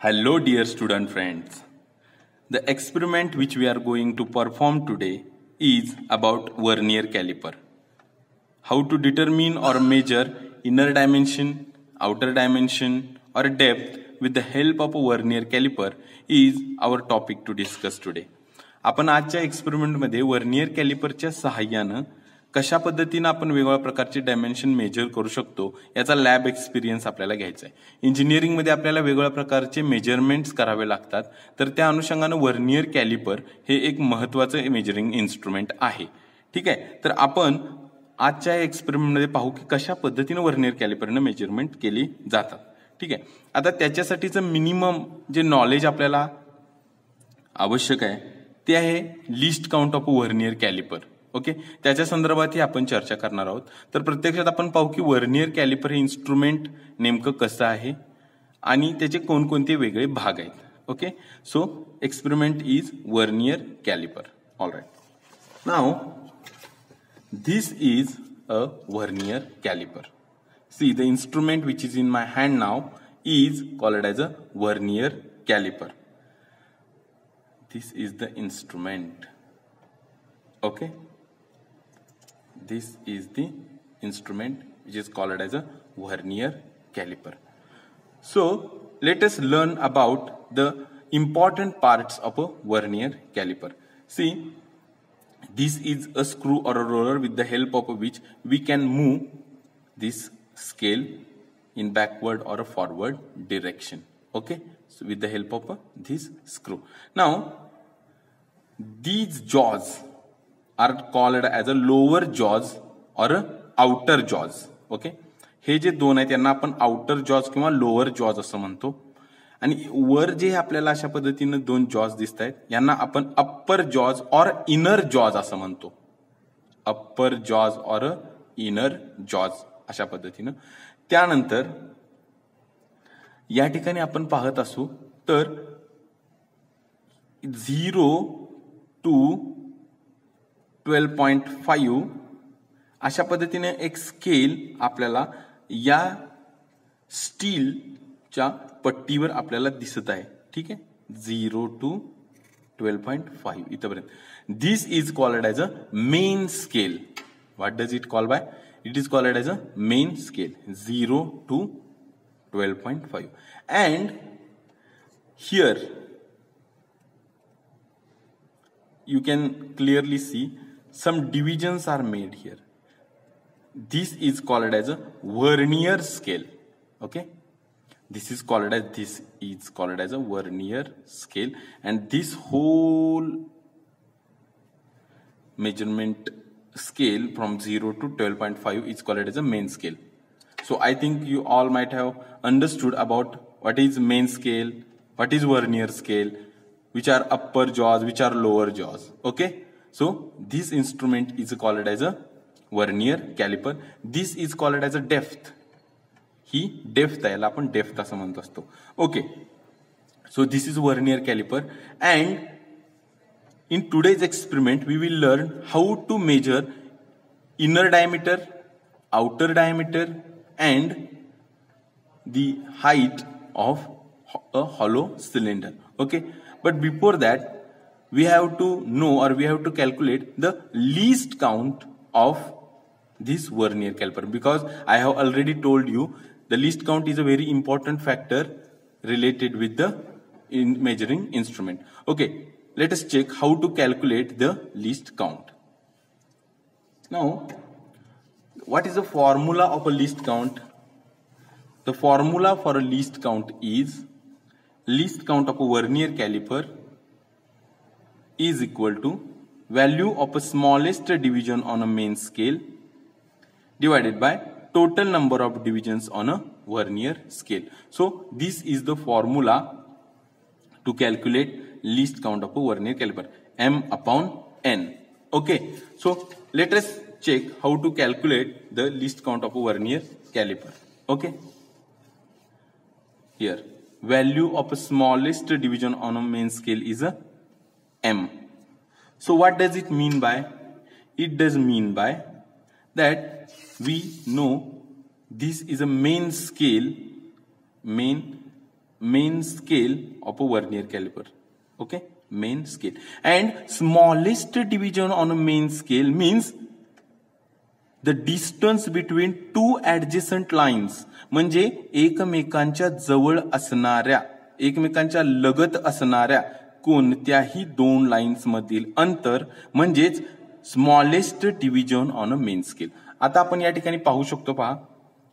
Hello dear student friends. The experiment which we are going to perform today is about vernier caliper. How to determine or measure inner dimension, outer dimension or depth with the help of a vernier caliper is our topic to discuss today. आपण आजच्या एक्सपेरिमेंटमध्ये vernier कॅलिपरच्या सहाय्यानं कशा पद्धतीने आपण वेगवेगळ्या प्रकारचे dimension major करू शकतो याचा लॅब एक्सपिरियन्स आपल्याला घ्यायचा आहे. इंजिनिअरिंगमध्ये आपल्याला वेगवेगळ्या प्रकारचे मेजरमेंट्स करावे लागतात, तर त्या अनुषंगानं वर्नियर कॅलिपर हे एक महत्त्वाचं मेजरिंग इन्स्ट्रुमेंट आहे. ठीक आहे, तर आपण आजच्या एक्सपेरिमेंटमध्ये पाहू की कशा पद्धतीने वर्नियर कॅलिपरनं मेजरमेंट केली जातात. ठीक आहे, आता त्याच्यासाठीचं मिनिमम जे नॉलेज आपल्याला आवश्यक आहे ते आहे list count of vernier calliper. Okay, त्याच्या संदर्भातही आपण चर्चा करणार आहोत. तर प्रत्यक्षात आपण पाहू की वर्नियर कॅलिपर हे इन्स्ट्रुमेंट नेमकं कसं आहे आणि त्याचे कोणकोणते वेगळे भाग आहेत. Okay, so experiment is vernier caliper. All right, now this is a vernier caliper. See, the instrument which is in my hand now is called as a vernier caliper. This is the instrument. Okay, this is the instrument which is called as a vernier caliper. So let us learn about the important parts of a vernier caliper. See, this is a screw or a roller with the help of which we can move this scale in backward or a forward direction. Okay, so with the help of this screw. Now these jaws are called as a lower jaws or a outer jaws. Okay, हे जे दोन आहेत त्यांना आपण outer jaws किंवा lower jaws असं म्हणतो, आणि वर जे आपल्याला अशा पद्धतीने दोन जॉज दिसत आहेत यांना आपण अप्पर जॉज और इनर जॉज असं म्हणतो. अप्पर जॉज और इनर जॉज अशा पद्धतीनं. त्यानंतर या ठिकाणी आपण पाहत असू तर 0 to 12.5 अशा पद्धतीने एक स्केल आपल्याला या स्टीलच्या पट्टीवर आपल्याला दिसत आहे. ठीक आहे, 0 to 12.5 इथपर्यंत. This is called as a main scale. What does it call by? It is called as a main scale 0 to 12.5. and here you can clearly see some divisions are made here. This is called as a vernier scale. Okay, this is called as a vernier scale, and this whole measurement scale from 0 to 12.5 is called as a main scale. So I think you all might have understood about what is main scale, what is vernier scale, which are upper jaws, which are lower jaws. Okay, so this instrument is called as a vernier caliper. This is called as a depth. ही depth आहे, याला आपण depth असं म्हणत असतो. Okay, so this is vernier caliper, and in today's experiment we will learn how to measure inner diameter, outer diameter and the height of a hollow cylinder. Okay, but before that we have to know or we have to calculate the least count of this vernier caliper, because I have already told you the least count is a very important factor related with the measuring instrument. Okay, let us check how to calculate the least count. Now, what is the formula of a least count? The formula for a least count is least count of a vernier caliper is equal to value of a smallest division on a main scale divided by total number of divisions on a vernier scale. So this is the formula to calculate least count of a vernier caliper, m upon n. Okay, so let us check how to calculate the least count of a vernier caliper. Okay, here value of a smallest division on a main scale is a m. So what does it mean by? It does mean by that we know this is a main scale, main main scale of a vernier caliper. Okay, main scale. And smallest division on a main scale means the distance between two adjacent lines. म्हणजे एकमेकांच्या जवळ असणाऱ्या, एकमेकांच्या लगत असणाऱ्या कोणत्याही दोन lines मधील अंतर म्हणजेच smallest division on a main scale. आता आपण या ठिकाणी पाहू शकतो पहा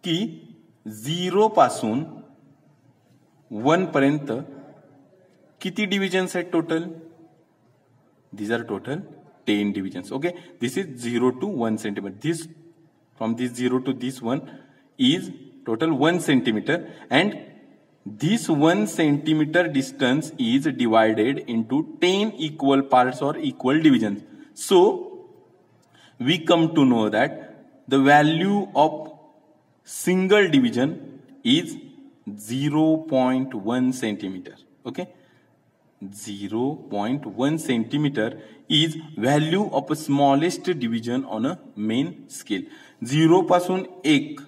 की 0 पासून 1 पर्यंत किती डिव्हिजन्स आहेत total? These are total 10 divisions. Okay, this is 0 to 1 centimeter. This from this 0 to this one is total 1 centimeter, and this 1 centimeter distance is divided into 10 equal parts or equal divisions. So we come to know that the value of single division is 0.1 centimeter. Okay, 0.1 centimeter is value of a smallest division on a main scale. 0 पासून 1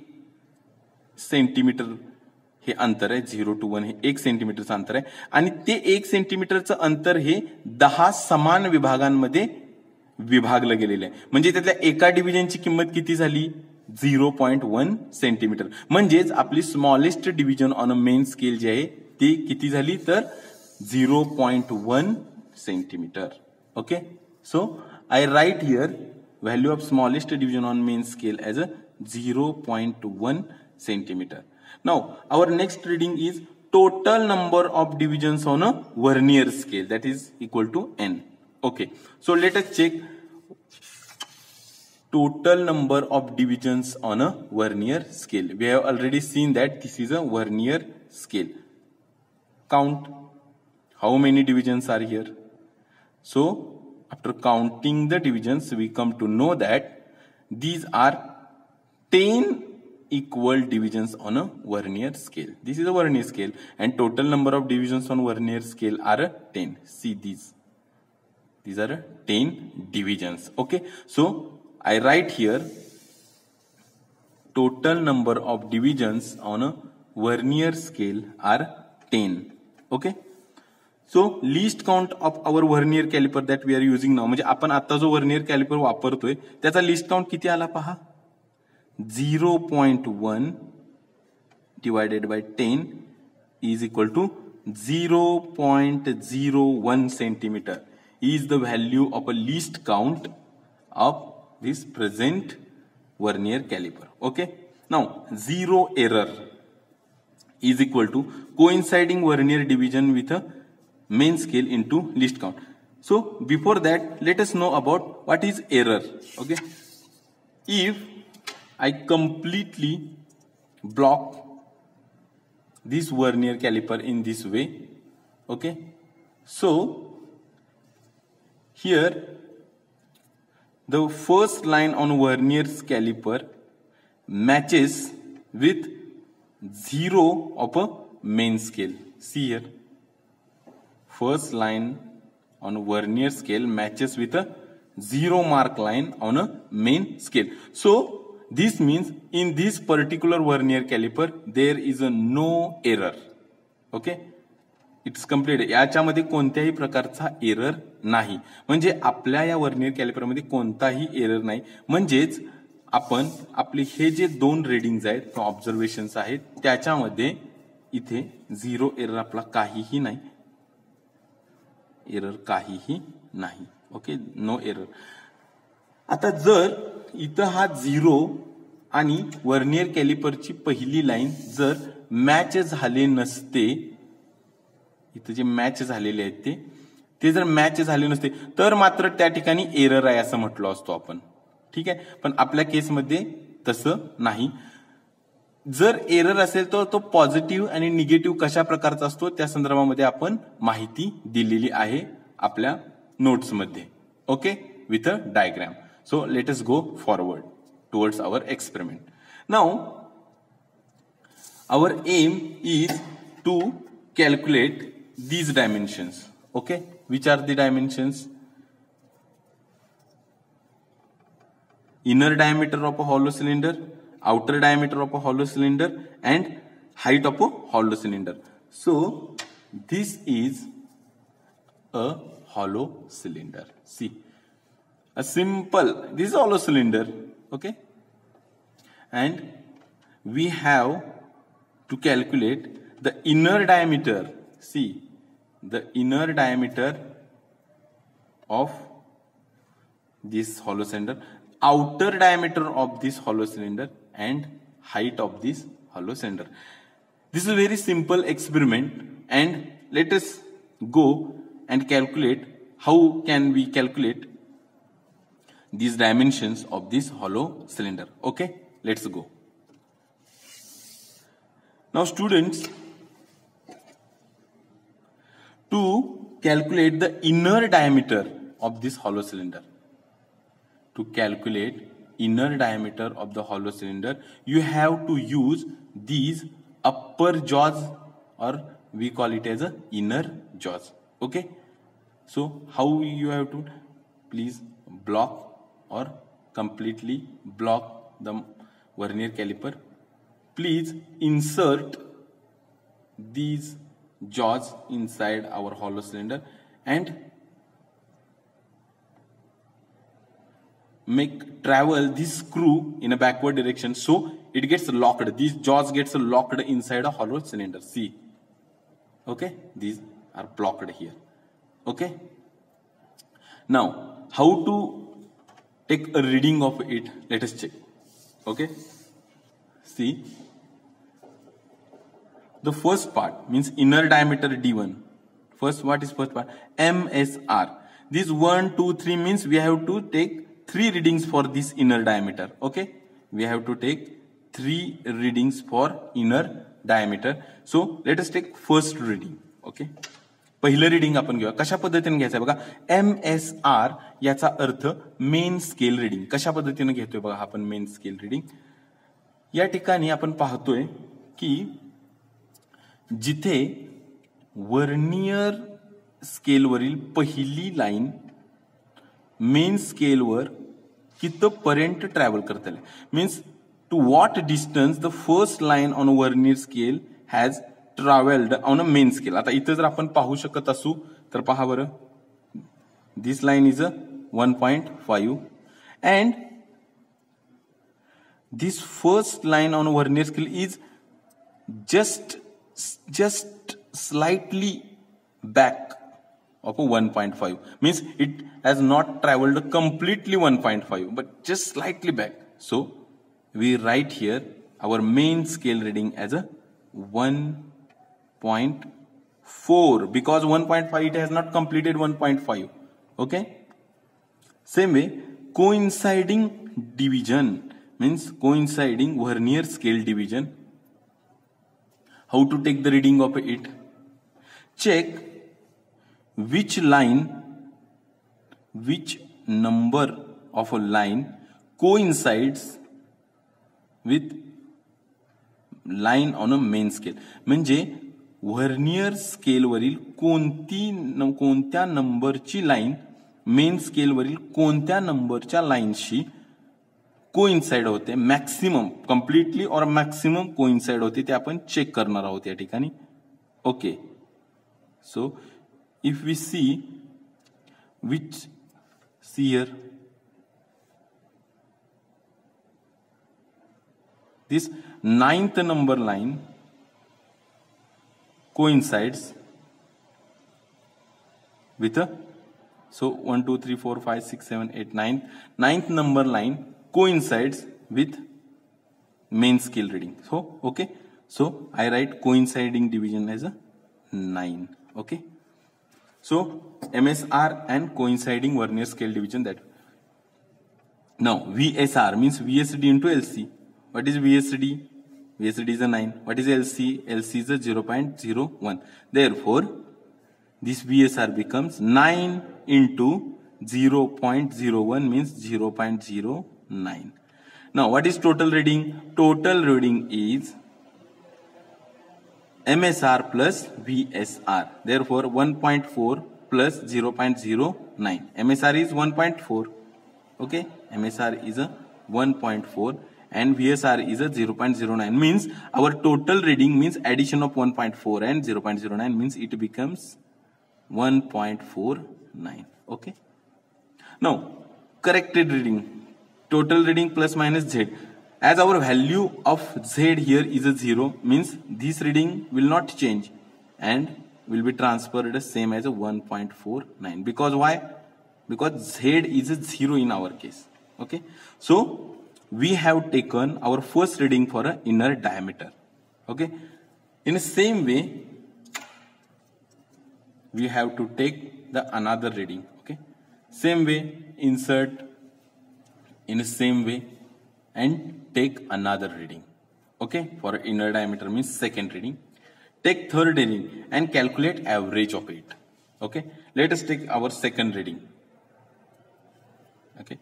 centimetre हे अंतर आहे. 0 to 1 हे 1 सेंटीमीटरचं अंतर आहे आणि ते 1 सेंटीमीटरचं अंतर हे 10 समान विभागांमध्ये विभागलं गेलेलं आहे. म्हणजे त्यातल्या एका डिव्हिजनची किंमत किती झाली? 0.1 सेंटीमीटर. म्हणजेच आपली smallest division on a main scale जे आहे ती किती झाली तर 0.1 centimeter. Okay, so I write here value of smallest division on main scale as a 0.1 centimeter. Now our next reading is total number of divisions on a vernier scale, that is equal to n. Okay, so let us check total number of divisions on a vernier scale. We have already seen that this is a vernier scale. Count how many divisions are here. So after counting the divisions, we come to know that these are 10 equal divisions on a vernier scale. This is a vernier scale and total number of divisions on vernier scale are 10. See these are 10 divisions. Okay, so I write here total number of divisions on a vernier scale are 10. Okay, so least count of our vernier caliper that we are using now. म्हणजे आपण आता जो vernier calliper वापरतोय त्याचा list count किती आला पहा. 0.1 divided by 10 is equal to 0.01 centimeter is the value of a least count of this present vernier caliper. Okay, now zero error is equal to coinciding vernier division with a main scale into least count. So before that, let us know about what is error. Okay, if I completely block this vernier caliper in this way, okay, so here the first line on vernier's caliper matches with 0 of a main scale. See here, first line on vernier scale matches with a 0 mark line on a main scale. So this means in this particular vernier caliper there is a no error. Okay, it's complete. याच्यामध्ये कोणत्याही प्रकारचा error नाही. म्हणजे आपल्या या vernier कॅलिपरमध्ये कोणताही error नाही. म्हणजेच आपण आपले हे जे दोन रीडिंग्स आहेत ऑब्झर्वेशन्स आहेत त्याच्यामध्ये इथे 0 एरर आपला काहीही नाही. एरर काहीही नाही. Okay, no error. आता जर इथं हा 0 आणि वर्नियर कॅलिपरची पहिली लाईन जर मॅच झाले नसते, इथं जे मॅच झालेले आहेत ते जर मॅच झाले नसते तर मात्र त्या ठिकाणी एरर आहे असं म्हटलं असतो आपण. ठीक आहे, पण आपल्या केसमध्ये तसं नाही. जर एरर असेल तर तो पॉझिटिव्ह आणि निगेटिव्ह कशा प्रकारचा असतो त्या संदर्भामध्ये आपण माहिती दिलेली आहे आपल्या नोट्समध्ये. Okay, with a diagram. So let us go forward towards our experiment. Now our aim is to calculate these dimensions. Okay, which are the dimensions? Inner diameter of a hollow cylinder, outer diameter of a hollow cylinder, and height of a hollow cylinder. So this is a hollow cylinder. See, a simple, this is a hollow cylinder, okay? And we have to calculate the inner diameter. See, the inner diameter of this hollow cylinder, outer diameter of this hollow cylinder, and height of this hollow cylinder. This is a very simple experiment, and let us go and calculate how can we calculate these dimensions of this hollow cylinder. Okay, let's go. Now students, to calculate the inner diameter of this hollow cylinder, to calculate inner diameter of the hollow cylinder, you have to use these upper jaws, or we call it as a inner jaws. Okay, so how you have to, please block or completely block the vernier caliper. Please insert these jaws inside our hollow cylinder and make travel this screw in a backward direction, so it gets locked. These jaws gets locked inside a hollow cylinder. See, okay, these are blocked here. Okay, now how to take a reading of it, let us check. Okay, see, the first part means inner diameter D1. What is first part? MSR. This 1, 2, 3 means we have to take 3 readings for this inner diameter. Okay, we have to take 3 readings for inner diameter. So let us take first reading. Okay, पहिलं reading आपण घेऊया. कशा पद्धतीने घ्यायचं बघा, MSR याचा अर्थ main scale reading. कशा पद्धतीने घेतोय बघा आपण मेन स्केल रीडिंग. या ठिकाणी आपण पाहतोय की जिथे वर्नियर स्केलवरील पहिली लाईन मेन स्केलवर कितपर्यंत ट्रॅव्हल करते, means to what distance the first line on vernier scale has travelled on a main scale. आता इथं जर आपण पाहू शकत असू तर पहा बरं, this line is a 1.5 and this first line on vernier scale is just slightly back of a 1.5, means it has not traveled completely 1.5 but just slightly back. So we write here our main scale reading as a 1.4 because 1.5 it has not completed 1.5. Okay, same way coinciding division means coinciding vernier scale division. How to take the reading of it? Check which number of a line coincides with line on a main scale. म्हणजे vernier स्केलवरील कोणत्या नंबरची line main स्केलवरील कोणत्या नंबरच्या लाईनशी coincide होते, maximum completely और मॅक्सिमम कोइन्साइड होते ते आपण चेक करणार आहोत या ठिकाणी. Okay, so if we see here this 9th number line coincides with a, so 1 2 3 4 5 6 7 8 9, 9th number line coincides with main scale reading. So okay, so I write coinciding division as a 9. Okay, so MSR and coinciding vernier scale division. That now VSR means VSD into LC. What is VSD? VSD is a 9. What is LC? LC is a 0.01. Therefore this VSR becomes 9 into 0.01 means 0.09. Now what is total reading? Total reading is MSR plus VSR. Therefore 1.4 plus 0.09. MSR is 1.4. Okay, MSR is a 1.4 and VSR is a 0.09, means our total reading means addition of 1.4 and 0.09 means it becomes 1.49. Okay. Now corrected reading, total reading plus minus Z. As our value of Z here is a 0, means this reading will not change and will be transferred the same as a 1.49. Because why? Because Z is a 0 in our case. Okay. So we have taken our first reading for an inner diameter. Okay. In the same way, we have to take the another reading. Okay. Same way, insert in the same way and take another reading. Okay. For inner diameter means second reading. Take third reading and calculate average of it. Okay. Let us take our second reading. Okay.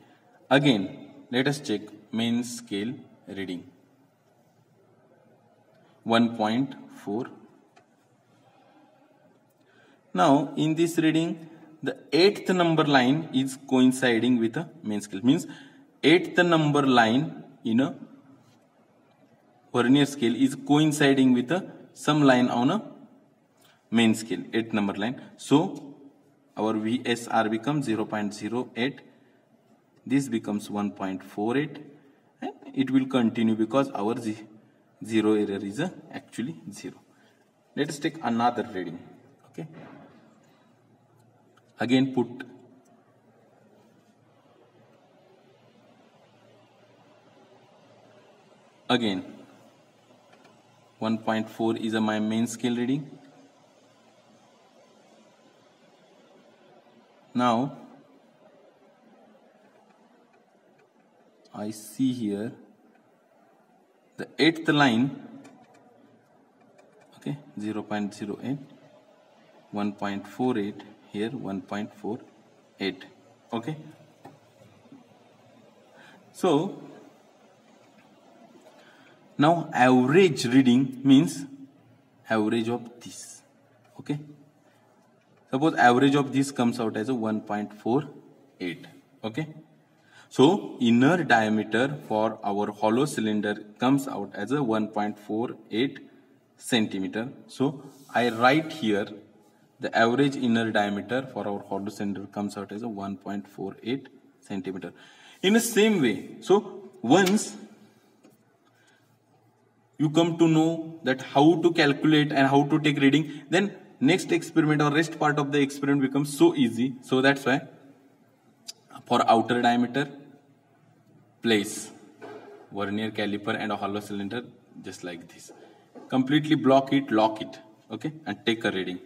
Again, let us check main scale reading. 1.4. Now, in this reading, the 8th number line is coinciding with the main scale. Means 8th number line in a vernier scale is coinciding with some line on a main scale, 8th number line. So our VSR becomes 0.08. This becomes 1.48, and it will continue because our zero error is actually 0. Let us take another reading. Okay. Again put again 1.4 is my main scale reading. Now I see here the 8th line, okay, 0.08, 1.48, here 1.48, okay. So now average reading means average of this, okay. Suppose average of this comes out as a 1.48, okay. So inner diameter for our hollow cylinder comes out as a 1.48 centimeter. So I write here the average inner diameter for our hollow cylinder comes out as a 1.48 centimeter. In the same way, so once you come to know that how to calculate and how to take reading, then next experiment or rest part of the experiment becomes so easy. So that's why for outer diameter, place vernier caliper and a hollow cylinder just like this. Completely block it, lock it, okay, and take a reading.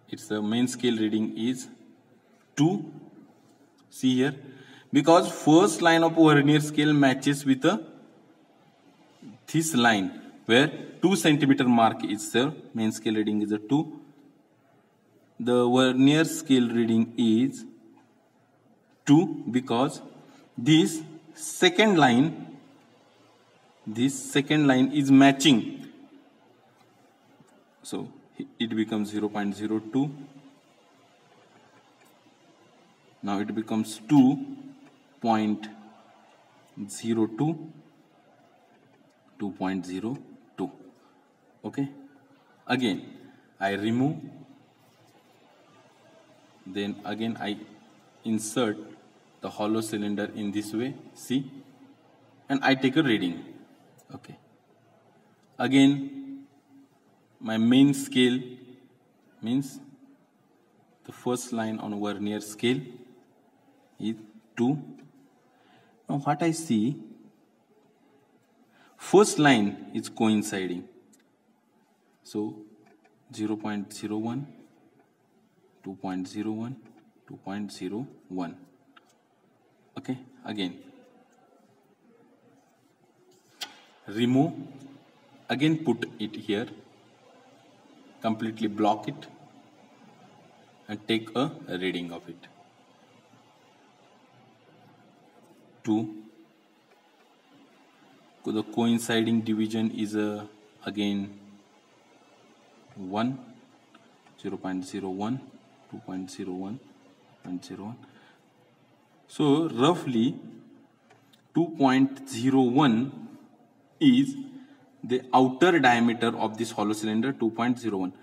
Its main scale reading is 2. See here, because first line of vernier scale matches with this line where 2 centimeter mark is there. Main scale reading is a 2. The vernier scale reading is 2 because this second line is matching. So it becomes 0.02. Now it becomes 2.02, 2.02. Okay. Again, I remove. Then again I insert the hollow cylinder in this way, see, and I take a reading. Okay. Again, my main scale means the first line on vernier scale is 2. Now what I see, first line is coinciding. So 0.01, 2.01, 2.01. Okay, again remove, again put it here, completely block it and take a reading of it. 2. The coinciding division is again 1, 0.01, 2.01, 0.01. So roughly 2.01 is the outer diameter of this hollow cylinder, 2.01.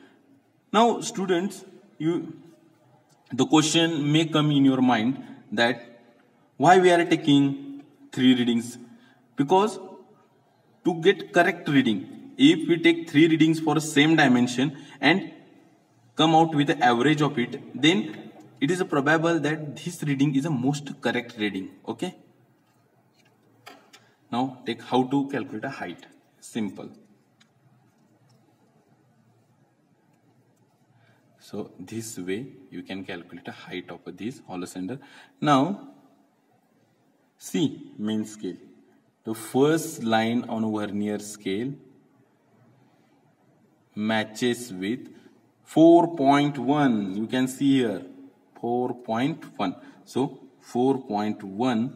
Now students, the question may come in your mind that why we are taking 3 readings? Because to get correct reading, if we take 3 readings for the same dimension and come out with the average of it, then it is probable that this reading is the most correct reading. Okay. Now take how to calculate a height. Simple. So this way you can calculate a height of this hollow cylinder. Now see main scale. The first line on vernier scale matches with 4.1. You can see here 4.1. So 4.1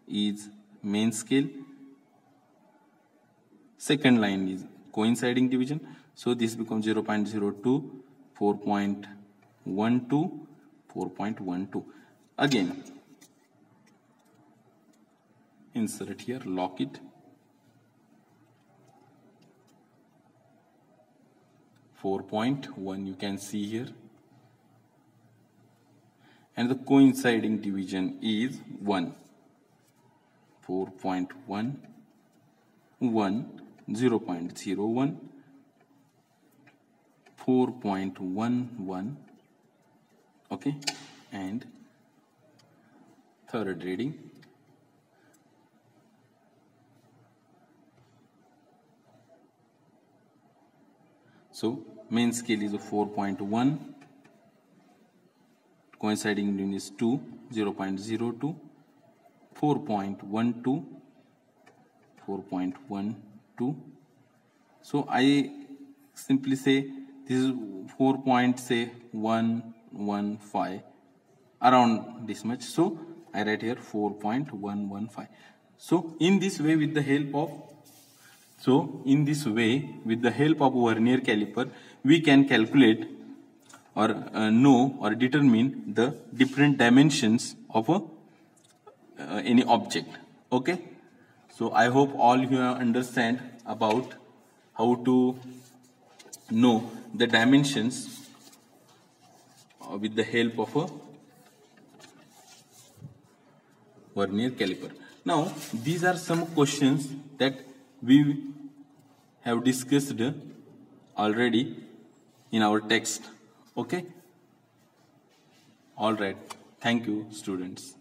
is main scale. Second line is coinciding division. So this becomes 0.02, 4.12, 4.12. Again, insert here, lock it. 4.1 you can see here. And the coinciding division is 1. 4.1, 1, 0.01, 4.11, okay, and third reading. So main scale is a 4.1, coinciding division is 2, 0.02, 4.12, 4.12. So I simply say this is 4.115, around this much. So I write here 4.115. So in this way, with the help of vernier caliper, we can calculate or know or determine the different dimensions of any object. Okay. So I hope all you understand about how to know the dimensions with the help of a vernier caliper. Now these are some questions that we have discussed already in our text. Okay. All right. Thank you, students.